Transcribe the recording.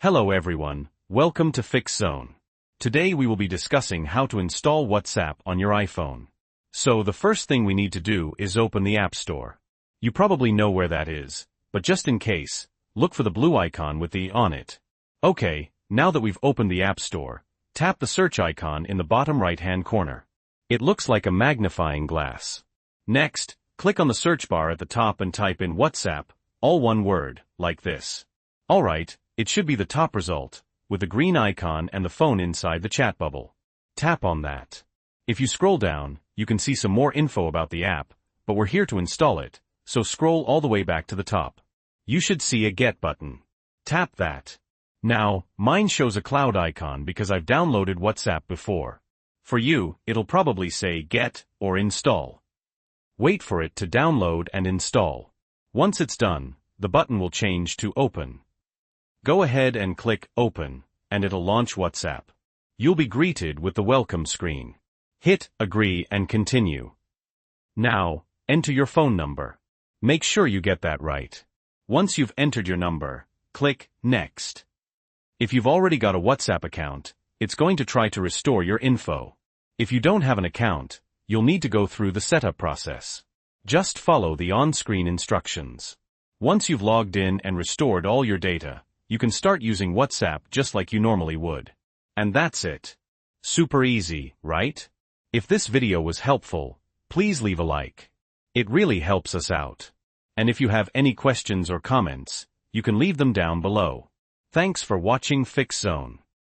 Hello everyone, welcome to Fix Zone. Today we will be discussing how to install WhatsApp on your iPhone. So the first thing we need to do is open the App Store. You probably know where that is, but just in case, look for the blue icon with the on it. Okay, now that we've opened the App Store, tap the search icon in the bottom right-hand corner. It looks like a magnifying glass. Next, click on the search bar at the top and type in WhatsApp, all one word, like this. Alright, it should be the top result, with the green icon and the phone inside the chat bubble. Tap on that. If you scroll down, you can see some more info about the app, but we're here to install it, so scroll all the way back to the top. You should see a Get button. Tap that. Now, mine shows a cloud icon because I've downloaded WhatsApp before. For you, it'll probably say Get or Install. Wait for it to download and install. Once it's done, the button will change to Open. Go ahead and click Open, and it'll launch WhatsApp. You'll be greeted with the welcome screen. Hit Agree and Continue. Now, enter your phone number. Make sure you get that right. Once you've entered your number, click Next. If you've already got a WhatsApp account, it's going to try to restore your info. If you don't have an account, you'll need to go through the setup process. Just follow the on-screen instructions. Once you've logged in and restored all your data, you can start using WhatsApp just like you normally would. And that's it. Super easy, right? If this video was helpful, please leave a like. It really helps us out. And if you have any questions or comments, you can leave them down below. Thanks for watching Fix Zone.